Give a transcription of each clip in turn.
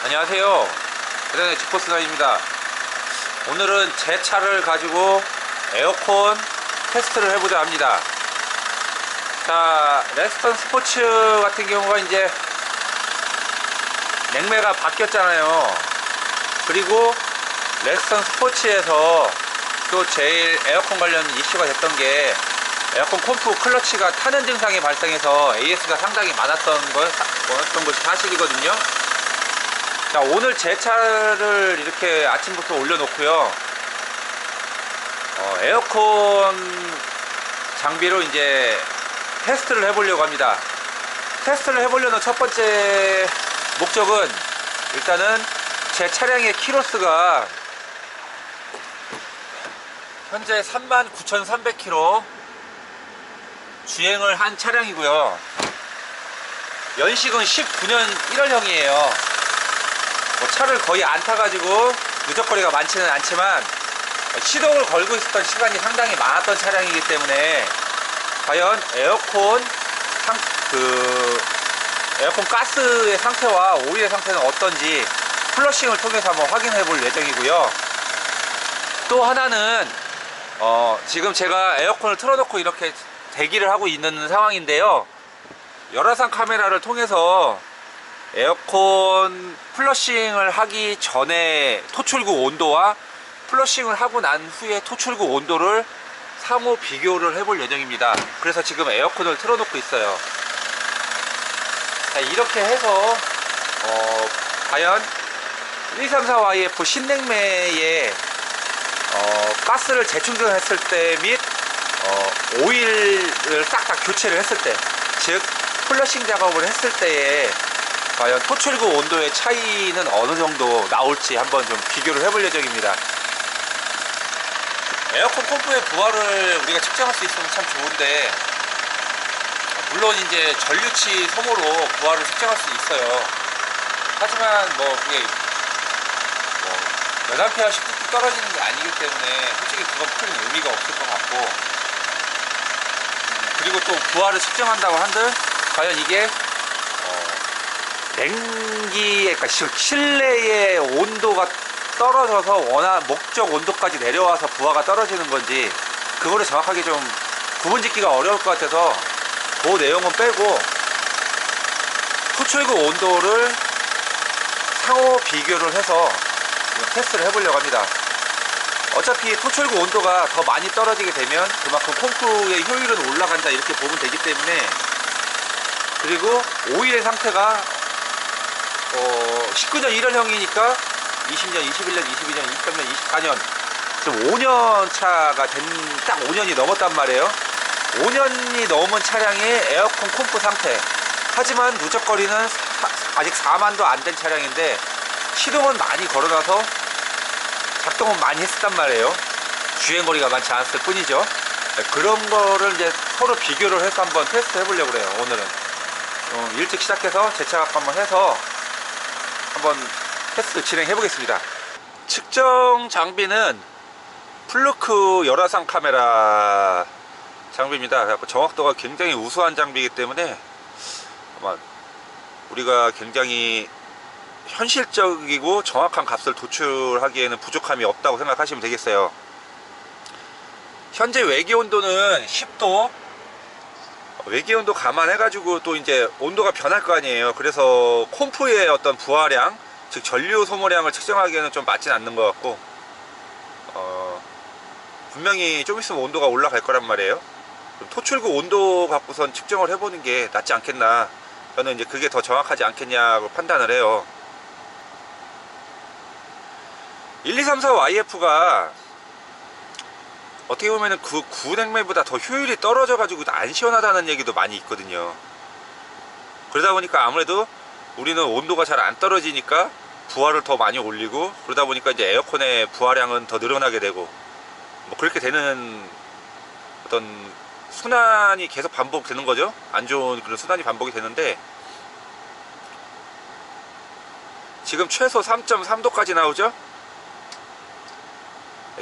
안녕하세요. 대단의 지포스나입니다. 오늘은 제 차를 가지고 에어컨 테스트를 해보자 합니다. 자, 레스턴 스포츠 같은 경우가 이제 냉매가 바뀌었잖아요. 그리고 레스턴 스포츠에서 또 제일 에어컨 관련 이슈가 됐던 게 에어컨 콤프 클러치가 타는 증상이 발생해서 AS가 상당히 많았던 것이 사실이거든요. 자, 오늘 제 차를 이렇게 아침부터 올려놓고요. 에어컨 장비로 이제 테스트를 해보려고 합니다. 테스트를 해보려는 첫 번째 목적은 일단은 제 차량의 키로수가 현재 39,300km 주행을 한 차량이고요. 연식은 19년 1월형이에요. 차를 거의 안 타가지고 누적거리가 많지는 않지만 시동을 걸고 있었던 시간이 상당히 많았던 차량이기 때문에 과연 에어컨 가스의 상태와 오일의 상태는 어떤지 플러싱을 통해서 한번 확인해 볼 예정이고요. 또 하나는 지금 제가 에어컨을 틀어놓고 이렇게 대기를 하고 있는 상황인데요. 열화상 카메라를 통해서 에어컨 플러싱을 하기 전에 토출구 온도와 플러싱을 하고 난 후에 토출구 온도를 상호 비교를 해볼 예정입니다. 그래서 지금 에어컨을 틀어놓고 있어요. 자, 이렇게 해서 과연 1234YF 신냉매에 가스를 재충전했을 때 및 오일을 싹 다 교체를 했을 때, 즉 플러싱 작업을 했을 때에 과연 토출구 온도의 차이는 어느 정도 나올지 한번 좀 비교를 해볼 예정입니다. 에어컨 펌프의 부하를 우리가 측정할 수 있으면 참 좋은데, 물론 이제 전류치 소모로 부하를 측정할 수 있어요. 하지만 그게 몇 암페어씩 뚝뚝 떨어지는 게 아니기 때문에 솔직히 그건 큰 의미가 없을 것 같고, 그리고 또 부하를 측정한다고 한들 과연 이게 냉기의, 그러니까 실내의 온도가 떨어져서 원하는 목적 온도까지 내려와서 부하가 떨어지는 건지 그거를 정확하게 좀 구분짓기가 어려울 것 같아서 그 내용은 빼고 토출구 온도를 상호 비교를 해서 테스트를 해보려고 합니다. 어차피 토출구 온도가 더 많이 떨어지게 되면 그만큼 콤프의 효율은 올라간다 이렇게 보면 되기 때문에, 그리고 오일의 상태가 19년 1월형이니까 20년, 21년, 22년, 23년, 24년 지금 5년 차가 딱 5년이 넘었단 말이에요. 5년이 넘은 차량의 에어컨 콤프 상태, 하지만 누적거리는 아직 4만도 안 된 차량인데 시동은 많이 걸어놔서 작동은 많이 했단 말이에요. 주행거리가 많지 않았을 뿐이죠. 그런 거를 이제 서로 비교를 해서 한번 테스트 해보려고 그래요. 오늘은 일찍 시작해서 제 차 갖고 한번 해서 한번 테스트 진행해 보겠습니다. 측정 장비는 플루크 열화상 카메라 장비입니다. 그래서 정확도가 굉장히 우수한 장비이기 때문에 아마 우리가 굉장히 현실적이고 정확한 값을 도출하기에는 부족함이 없다고 생각하시면 되겠어요. 현재 외기 온도는 10도. 외기 온도 감안해 가지고 또 이제 온도가 변할 거 아니에요. 그래서 콤프의 어떤 부하량, 즉 전류 소모량을 측정하기에는 좀 맞진 않는 것 같고, 분명히 좀 있으면 온도가 올라갈 거란 말이에요. 그럼 토출구 온도 갖고선 측정을 해보는 게 낫지 않겠나, 저는 이제 그게 더 정확하지 않겠냐고 판단을 해요. 1234YF가 어떻게 보면은 그 구냉매보다 더 효율이 떨어져 가지고 안 시원하다는 얘기도 많이 있거든요. 그러다 보니까 아무래도 우리는 온도가 잘 안 떨어지니까 부하를 더 많이 올리고, 그러다 보니까 이제 에어컨의 부하량은 더 늘어나게 되고, 그렇게 되는 어떤 순환이 계속 반복되는 거죠. 안 좋은 그런 순환이 반복이 되는데, 지금 최소 3.3도까지 나오죠.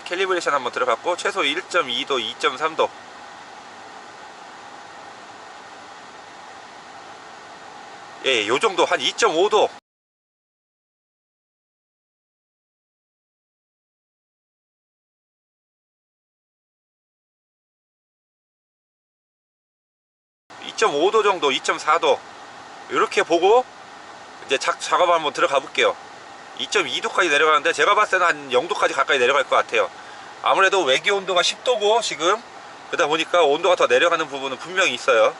캘리브레이션 한번 들어갔고, 최소 1.2도, 2.3도. 예, 요 정도 한 2.5도 2.5도 정도, 2.4도 이렇게 보고 이제 작업 한번 들어가 볼게요. 2.2도까지 내려가는데 제가 봤을 때는 한 0도까지 가까이 내려갈 것 같아요. 아무래도 외기 온도가 10도고 지금 그러다 보니까 온도가 더 내려가는 부분은 분명히 있어요.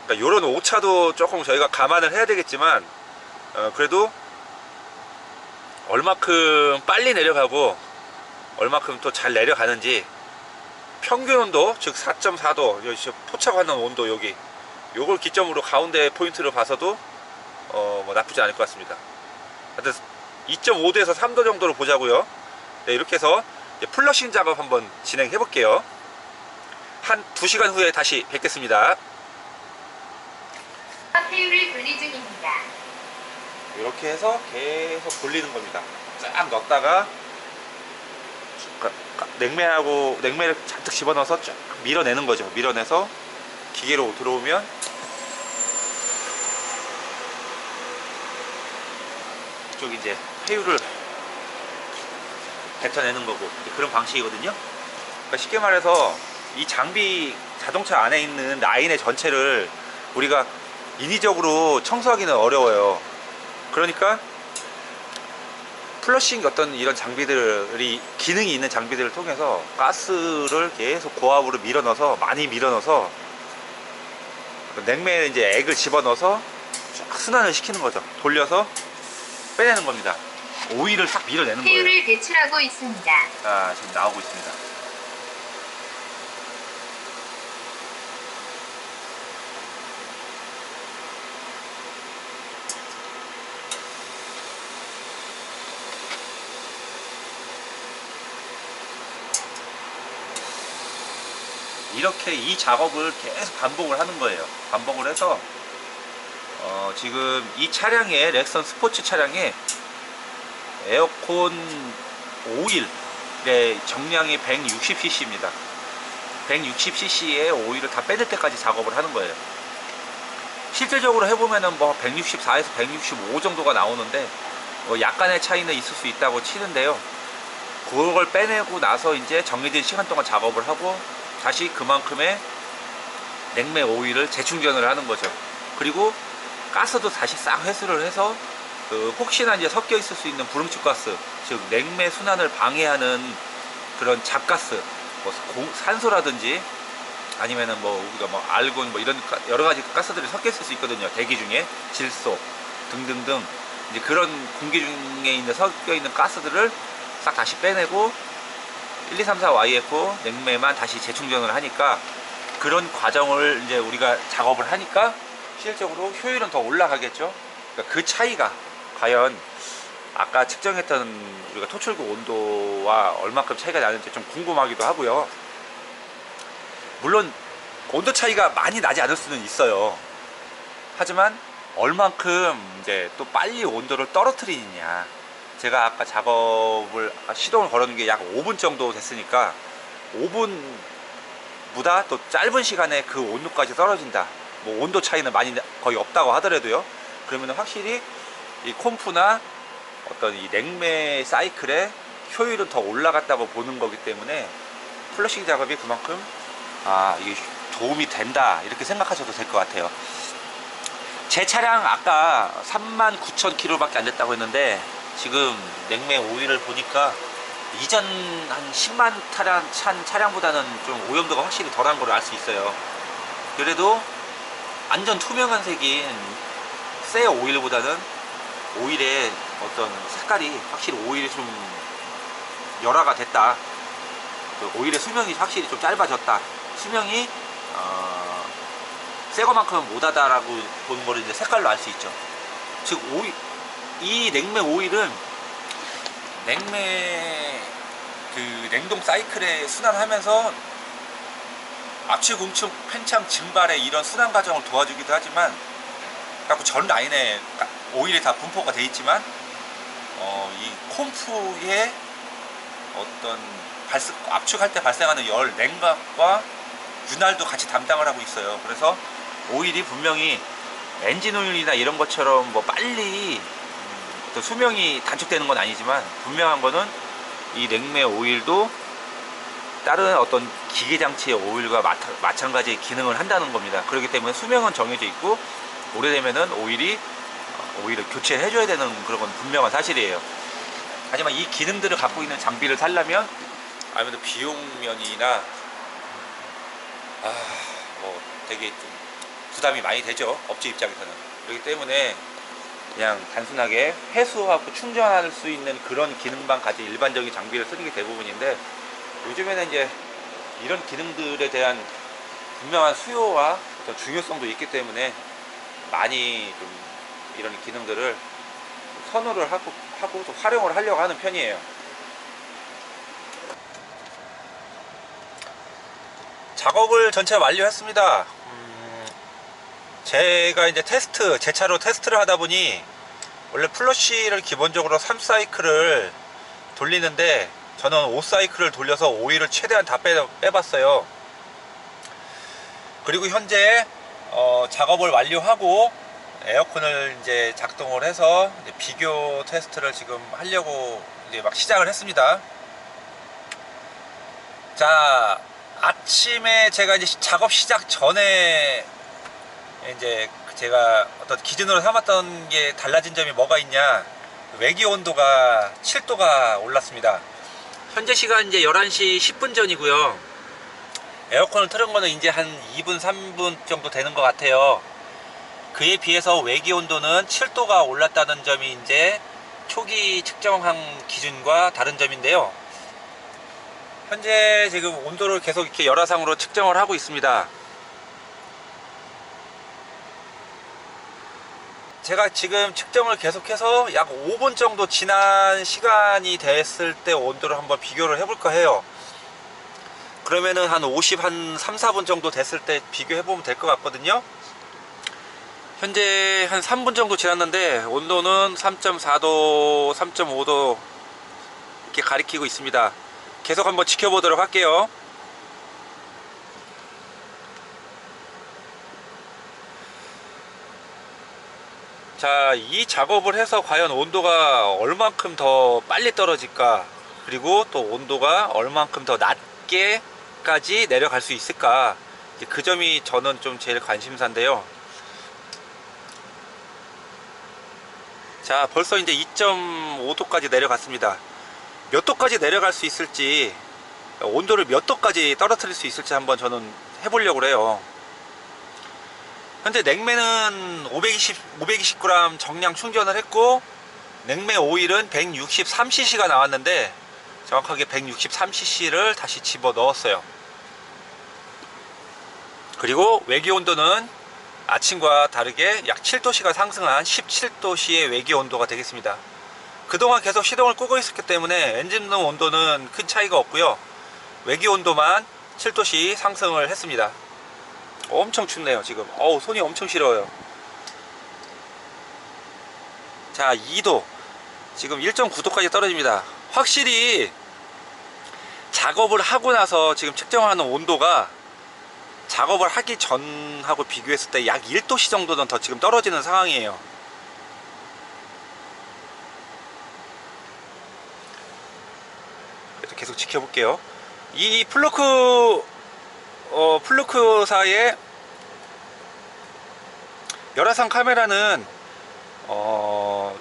그러니까 이런 오차도 조금 저희가 감안을 해야 되겠지만 그래도 얼마큼 빨리 내려가고 얼마큼 또 잘 내려가는지 평균 온도, 즉 4.4도 포착하는 온도, 여기 요걸 기점으로 가운데 포인트를 봐서도 뭐 나쁘지 않을 것 같습니다. 하여튼 2.5도에서 3도 정도로 보자고요. 네, 이렇게 해서 플러싱 작업 한번 진행해 볼게요. 한 2시간 후에 다시 뵙겠습니다. 페유를 분리 중입니다. 이렇게 해서 계속 돌리는 겁니다. 쫙 넣었다가 냉매를 잔뜩 집어넣어서 쫙 밀어내는 거죠. 밀어내서 기계로 들어오면 이쪽 이제 폐유를 뱉어내는 거고 그런 방식이거든요. 그러니까 쉽게 말해서 이 장비 자동차 안에 있는 라인의 전체를 우리가 인위적으로 청소하기는 어려워요. 그러니까 플러싱 어떤 이런 장비들이 기능이 있는 장비들을 통해서 가스를 계속 고압으로 밀어넣어서 많이 밀어넣어서 냉매에 이제 액을 집어넣어서 쫙 순환을 시키는 거죠. 돌려서 빼내는 겁니다. 오일을 싹 밀어내는 거예요. 페유를 배출하고 있습니다. 자, 지금 나오고 있습니다. 이렇게 이 작업을 계속 반복을 하는 거예요. 반복을 해서 지금 이 차량에 렉선 스포츠 차량에 에어컨 오일의 정량이 160cc입니다. 160cc의 오일을 다 빼낼 때까지 작업을 하는 거예요. 실질적으로 해보면은 뭐 164에서 165 정도가 나오는데 약간의 차이는 있을 수 있다고 치는데요. 그걸 빼내고 나서 이제 정해진 시간 동안 작업을 하고 다시 그만큼의 냉매 오일을 재충전을 하는 거죠. 그리고 가스도 다시 싹 회수를 해서 혹시나 이제 섞여 있을 수 있는 부릉축 가스, 즉 냉매 순환을 방해하는 그런 잡가스, 뭐 산소라든지 아니면은 뭐 우리가 뭐 알곤 뭐 이런 여러 가지 가스들이 섞여 있을 수 있거든요. 대기 중에 질소 등등등 이제 그런 공기 중에 있는 섞여 있는 가스들을 싹 다시 빼내고 1, 2, 3, 4 YF 냉매만 다시 재충전을 하니까 그런 과정을 이제 우리가 작업을 하니까 실질적으로 효율은 더 올라가겠죠. 그러니까 그 차이가 과연 아까 측정했던 우리가 토출구 온도와 얼마큼 차이가 나는지 좀 궁금하기도 하고요. 물론 온도 차이가 많이 나지 않을 수는 있어요. 하지만 얼만큼 이제 또 빨리 온도를 떨어뜨리느냐. 제가 아까 작업을 시동을 걸어놓은 게 약 5분 정도 됐으니까 5분보다 또 짧은 시간에 그 온도까지 떨어진다. 뭐 온도 차이는 많이 거의 없다고 하더라도요. 그러면 확실히 이 콤프나 어떤 이 냉매 사이클의 효율은 더 올라갔다고 보는 거기 때문에 플러싱 작업이 그만큼 이게 도움이 된다 이렇게 생각하셔도 될 것 같아요. 제 차량 아까 39,000km 밖에 안 됐다고 했는데 지금 냉매 오일을 보니까 이전 한 10만 찬 차량보다는 좀 오염도가 확실히 덜한 걸 알 수 있어요. 그래도 완전 투명한 색인 새 오일보다는 오일의 어떤 색깔이 확실히 오일이 좀 열화가 됐다. 오일의 수명이 확실히 좀 짧아졌다. 수명이 새 거만큼은 못하다라고 보는 거를 이제 색깔로 알 수 있죠. 즉 이 냉매 오일은 냉매 그 냉동 사이클에 순환하면서 압축, 응축, 팽창, 증발의 이런 순환 과정을 도와주기도 하지만 갖고 전 라인에 오일이 다 분포가 되어 있지만 이 콤프의 어떤 압축할 때 발생하는 열, 냉각과 윤활도 같이 담당을 하고 있어요. 그래서 오일이 분명히 엔진 오일이나 이런 것처럼 뭐 빨리 또 수명이 단축되는 건 아니지만 분명한 거는 이 냉매 오일도 다른 어떤 기계 장치의 오일과 마찬가지의 기능을 한다는 겁니다. 그렇기 때문에 수명은 정해져 있고 오래되면은 오일을 교체를 해줘야 되는 그런 건 분명한 사실이에요. 하지만 이 기능들을 갖고 있는 장비를 살려면 아무래도 비용 면이나 뭐 되게 좀 부담이 많이 되죠, 업체 입장에서는. 그렇기 때문에 그냥 단순하게 회수하고 충전할 수 있는 그런 기능만 가진 일반적인 장비를 쓰는 게 대부분인데, 요즘에는 이제 이런 기능들에 대한 분명한 수요와 어떤 중요성도 있기 때문에 많이 좀 이런 기능들을 선호를 하고 또 활용을 하려고 하는 편이에요. 작업을 전체 완료했습니다. 제가 이제 제 차로 테스트를 하다 보니 원래 플러시를 기본적으로 3사이클을 돌리는데 저는 5사이클을 돌려서 오일을 최대한 다 빼봤어요. 그리고 현재 작업을 완료하고 에어컨을 이제 작동을 해서 이제 비교 테스트를 지금 하려고 이제 막 시작을 했습니다. 자, 아침에 제가 이제 작업 시작 전에 이제 제가 어떤 기준으로 삼았던 게 달라진 점이 뭐가 있냐, 외기 온도가 7도가 올랐습니다. 현재 시간 이제 11시 10분 전이고요. 에어컨을 틀은 거는 이제 한 2분 3분 정도 되는 것 같아요. 그에 비해서 외기 온도는 7도가 올랐다는 점이 이제 초기 측정한 기준과 다른 점인데요. 현재 지금 온도를 계속 이렇게 열화상으로 측정을 하고 있습니다. 제가 지금 측정을 계속해서 약 5분 정도 지난 시간이 됐을 때 온도를 한번 비교를 해볼까 해요. 그러면은 한 3, 4분 정도 됐을 때 비교해보면 될 것 같거든요. 현재 한 3분 정도 지났는데 온도는 3.4도, 3.5도 이렇게 가리키고 있습니다. 계속 한번 지켜보도록 할게요. 자, 이 작업을 해서 과연 온도가 얼만큼 더 빨리 떨어질까, 그리고 또 온도가 얼만큼 더 낮게까지 내려갈 수 있을까, 그 점이 저는 좀 제일 관심사인데요. 자, 벌써 이제 2.5도까지 내려갔습니다. 몇 도까지 내려갈 수 있을지, 온도를 몇 도까지 떨어뜨릴 수 있을지 한번 저는 해보려고 해요. 현재 냉매는 520g 정량 충전을 했고, 냉매 오일은 163cc가 나왔는데 정확하게 163cc를 다시 집어 넣었어요. 그리고 외기 온도는 아침과 다르게 약 7도씨가 상승한 17도씨의 외기 온도가 되겠습니다. 그동안 계속 시동을 끄고 있었기 때문에 엔진룸 온도는 큰 차이가 없고요. 외기 온도만 7도씨 상승을 했습니다. 엄청 춥네요 지금. 손이 엄청 시려워요. 자, 2도, 지금 1.9도까지 떨어집니다. 확실히 작업을 하고 나서 지금 측정하는 온도가 작업을 하기 전하고 비교했을 때 약 1도씨 정도는 더 지금 떨어지는 상황이에요. 그래서 계속 지켜볼게요. 이 플루크사의 열화상 카메라는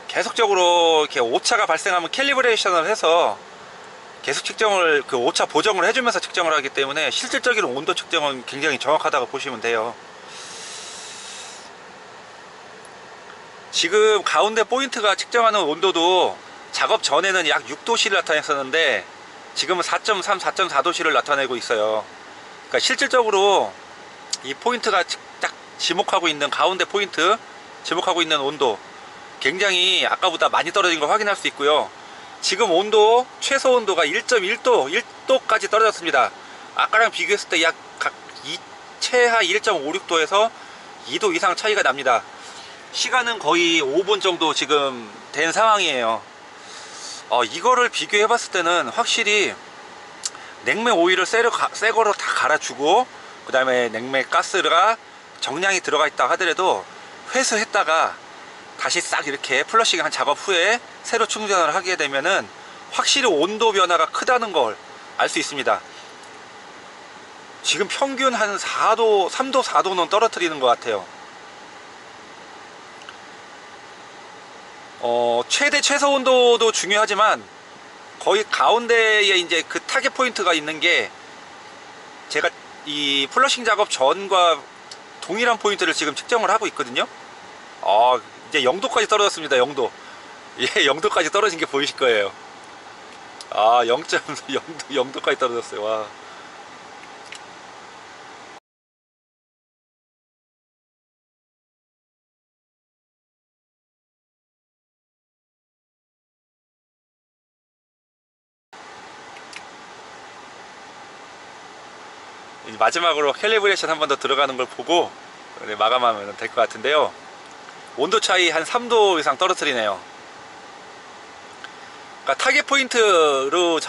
계속적으로 이렇게 오차가 발생하면 캘리브레이션을 해서 계속 측정을, 그 오차 보정을 해주면서 측정을 하기 때문에 실질적인 온도 측정은 굉장히 정확하다고 보시면 돼요. 지금 가운데 포인트가 측정하는 온도도 작업 전에는 약 6도씨를 나타냈었는데 지금은 4.3, 4.4도씨를 나타내고 있어요. 그러니까 실질적으로 이 포인트가 딱 지목하고 있는, 가운데 포인트 지목하고 있는 온도 굉장히 아까보다 많이 떨어진 걸 확인할 수 있고요. 지금 온도, 최소 온도가 1.1도, 1도까지 떨어졌습니다. 아까랑 비교했을 때 약 최하 1.56도에서 2도 이상 차이가 납니다. 시간은 거의 5분 정도 지금 된 상황이에요. 이거를 비교해 봤을 때는 확실히 냉매 오일을 새 거로 다 갈아주고, 그 다음에 냉매 가스가 정량이 들어가 있다 하더라도 회수했다가 다시 싹 이렇게 플러싱한 작업 후에 새로 충전을 하게 되면은 확실히 온도 변화가 크다는 걸 알 수 있습니다. 지금 평균 한 4도, 3도, 4도는 떨어뜨리는 것 같아요. 최대 최소 온도도 중요하지만 거의 가운데에 이제 그 타겟 포인트가 있는 게, 제가 이 플러싱 작업 전과 동일한 포인트를 지금 측정을 하고 있거든요. 이제 0도까지 떨어졌습니다. 0도. 예, 0도까지 떨어진 게 보이실 거예요. 0.0도까지 떨어졌어요. 와. 이제 마지막으로 캘리브레이션 한 번 더 들어가는 걸 보고 마감하면 될 것 같은데요. 온도 차이 한 3도 이상 떨어뜨리네요. 그러니까 타겟 포인트로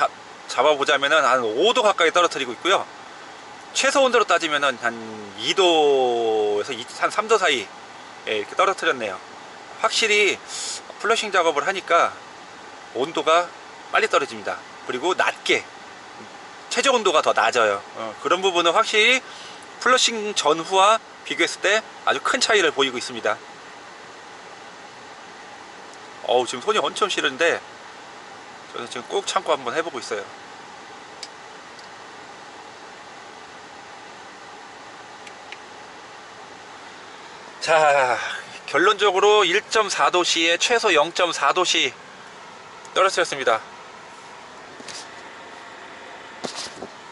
잡아보자면은 한 5도 가까이 떨어뜨리고 있고요. 최소 온도로 따지면은 한 2도에서 한 3도 사이 이렇게 떨어뜨렸네요. 확실히 플러싱 작업을 하니까 온도가 빨리 떨어집니다. 그리고 낮게, 최저 온도가 더 낮아요. 그런 부분은 확실히 플러싱 전후와 비교했을 때 아주 큰 차이를 보이고 있습니다. 지금 손이 엄청 시른데 저는 지금 꼭 참고 한번 해보고 있어요. 자, 결론적으로 1.4도씨에 최소 0.4도씨 떨어뜨렸습니다.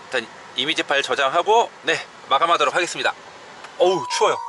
일단 이미지 파일 저장하고 마감하도록 하겠습니다. 어우, 추워요.